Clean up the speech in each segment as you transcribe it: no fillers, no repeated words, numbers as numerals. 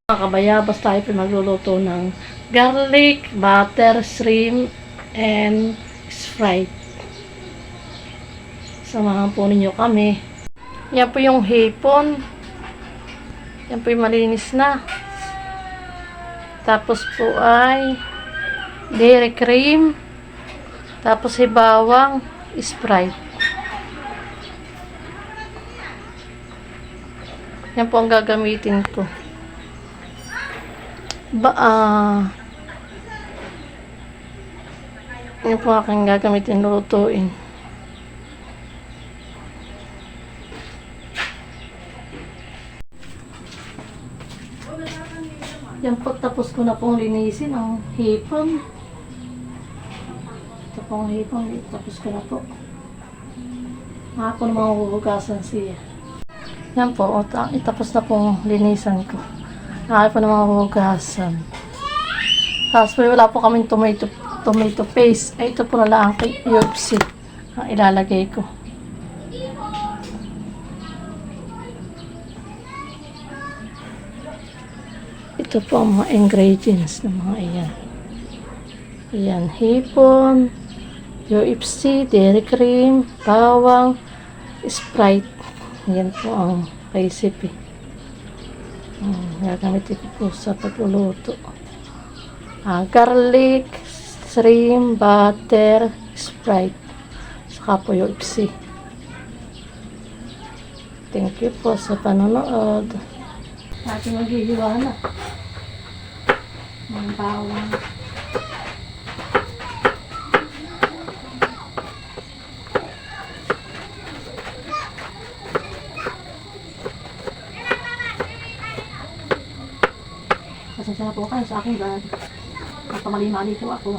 Mga kabayabas, tayo po magluluto ng garlic, butter, shrimp, and Sprite. Samahan po ninyo kami. Yan po yung hipon. Yan po yung malinis na. Tapos po ay dairy cream. Tapos bawang, Sprite. Yan po ang gagamitin ko. Yan po aking gagamitin lutuin. Yan po, tapos ko na pong linisin ang hipon. Ito pong hipon, tapos ko na po. Ako na mahuhugasan siya. Yan po, itapos na pong linisan ko. Nakaya po na mahuhugasan. Tapos po wala po kaming tomato paste. Ay, ito po na lang ang UFC ang ilalagay ko. Ito po ang mga ingredients ng mga iyan. Ayan, hipon, UFC, dairy cream, bawang, Sprite. Yan po ang recipe. Gagamitin ko po sa pagluluto. Garlic, shrimp, butter, Sprite. Saka po UFC. Thank you po sa panonood. Ating maghihiwa na ng bawang. Pasensya na po kayo sa akin dahil magpamali-mali po ako.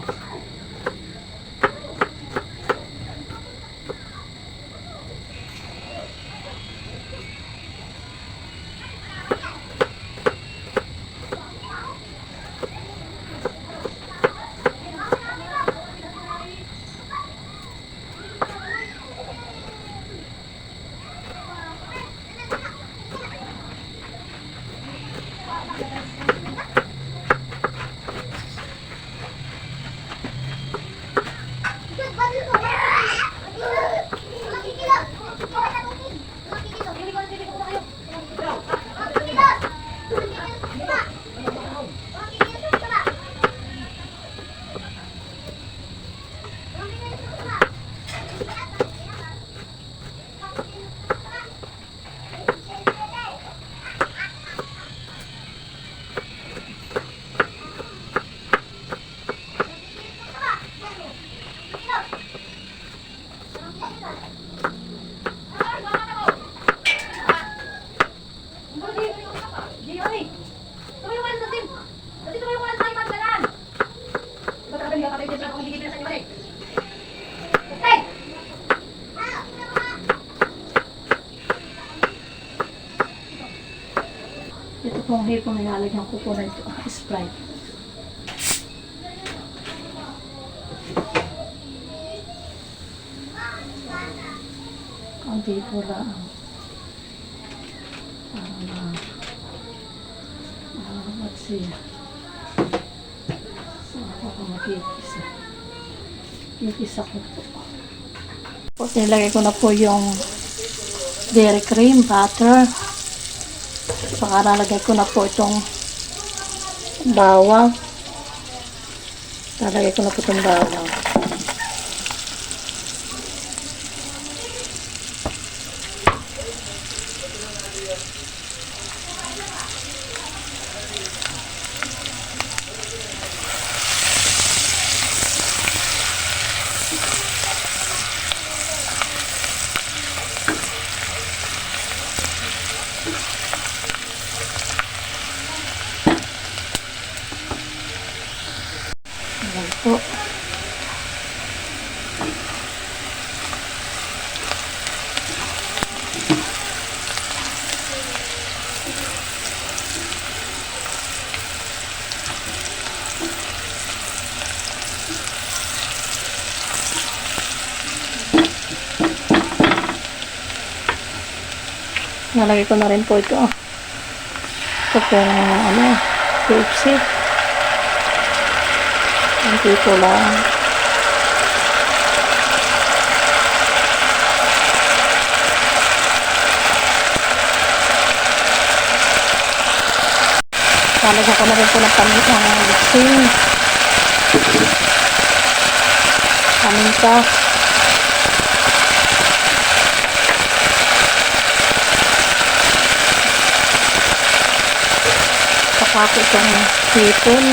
Ito pong hipon na nilalagyan ko po na ito, Sprite. Ang tipo lang. Let's see. So, ako makikisa. Kikisa ko po. Tapos nilagay ko na po yung dairy cream, butter. Saka nalagay ko na po itong bawang. Nalagay ko na po itong bawang. Ayan po. Nalagay ko na rin po ito. Ito po, KFC. Ang tipo lang. Lalagyan ko na rin po ng lipsing. Paminta. Saka ko itong hipon.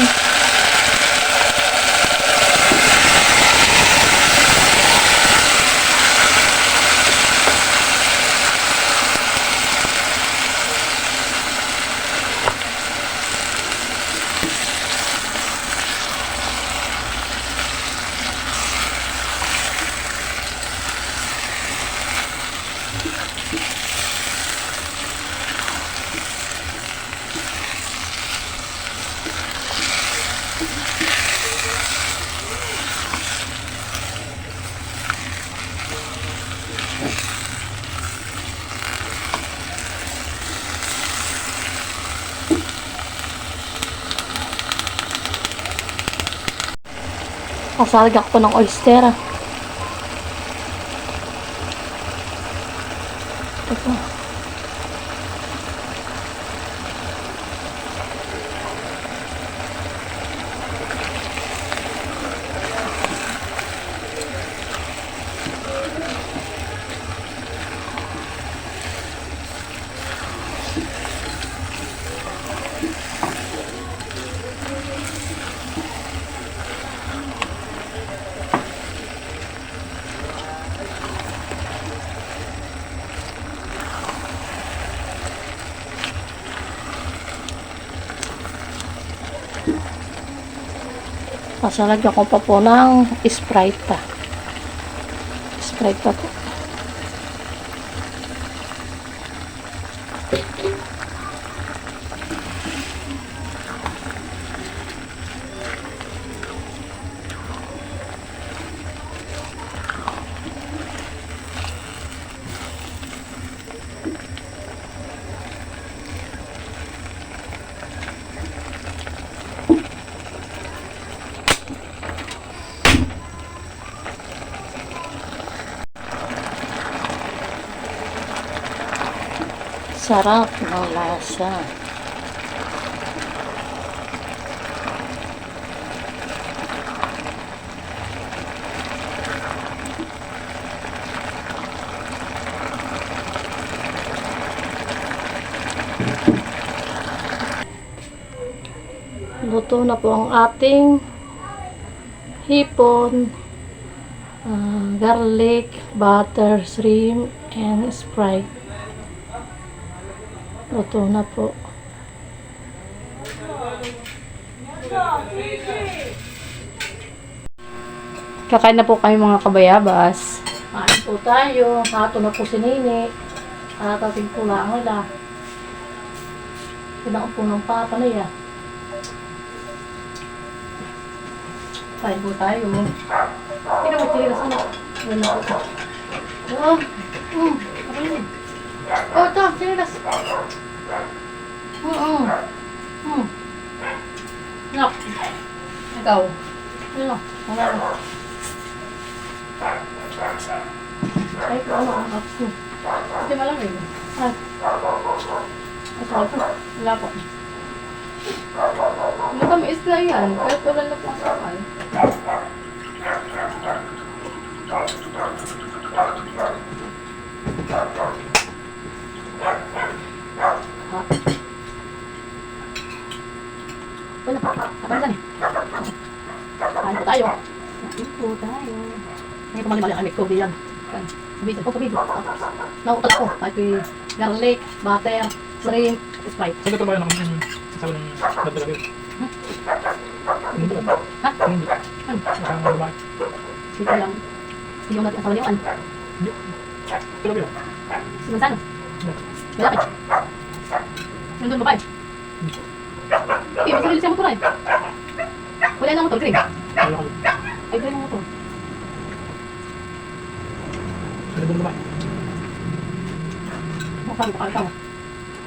Sasalagyan ko ng oyster. Ito. Sasalagyan ko pa po ng Sprite. Sprite pa po. Sarap ng lasa. Luto na po ang ating hipon, garlic, butter, shrimp, and Sprite. Luto na po. Kakain na po kami mga kabayabas. Kain po tayo. Hato na po si Nini. Tating po lang nila. Kailangan po ng papa na yan. Kain po tayo. Hindi mo tira sa wala po. Oh, oh, ito, sinilas. Nak. Ikaw. Ano? Wala ko. Ay, ano ang kapso? Hindi malamig. Ay. Ay, saan po? Wala po. Matamis na yan. Kahit wala na po ang sakay. Wala. Kapan saan eh? Kain po tayo. Kain po tayo. Ngayon po mali-mali ang amig ko. Diyan. Sabihin ko, sabihin ko. Nauutal ako. Kahit may garlic, butter, shrimp, Sprite. Sabi ko ba yun ako yung sasawa ng dagdagan yun? Hindi ba? Ha? Hindi. Ano? Nakang babae. Sige lang. Hindi natin ang kawaliwan. Hindi. Pero ba yun? Si Gonzalo. Malaki. Yung doon babae. Eh, may sarili siya motor eh. Wala na motor, green. Wala ko. Ay, green ang motor. Ano doon babae? Mukha mo, kakita mo.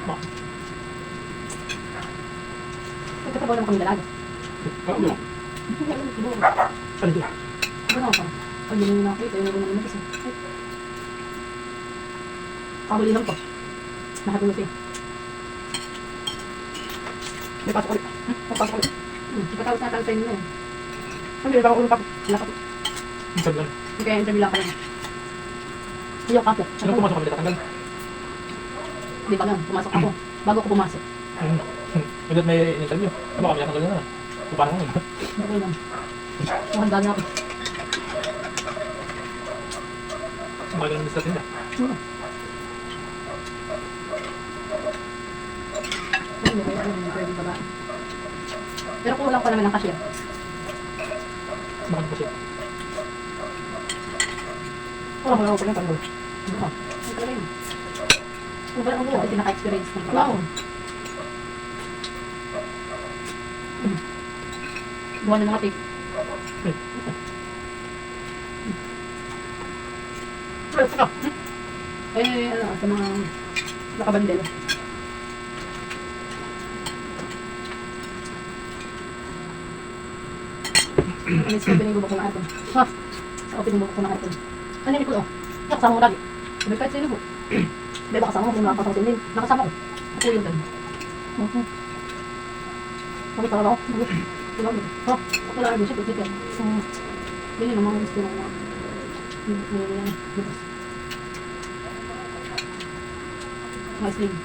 Bakit? Nagkatabaw naman kami dalaga. Ano yun? Ano yun? Ano ako? Pag yun yung nakita, yun yung naman isa. Kabuli lang po. Nakatulog siya. May pasok ulit. May pasok ulit. Ipatawag na tayo sa inyo na yun. Sabi, baka ulo pa po. Wala pa po. Ang sabi lang. Kaya interview lang ka lang. Ayaw ka po. Ano pumasok kami tatanggal? Hindi pa lang. Pumasok ako. Bago ako pumasok. Hindi may interview. Ano kami tatanggal na? So paano mo? Hindi ko lang. Mukhang dami ako. Ang mga ganun sa tinda. Hindi ko yung interview ba ba? Pero kulang pa naman ang cashier. Bakit ba siya? Wala ko lang tanggol. Ano? Ang talaga yun. Uber ang buo. Kasi naka-experience ng trabaho. Buwan ng mga tip. Ano, sa mga nakabandel. Ano sa opening bubok ng atin? Ha? Sa opening bubok ng atin. Ano yung ikulo? Nakasama mo lagi. Sabi kahit sino po. Hindi ba kasama mo kung nakakasama din? Nakasama ko. Ako yung dan. Bakit ako? Tulog mo. Ha? Ako lang din siya. Pagkit yan. Yun yung mga gusto ng mga. Mga sling.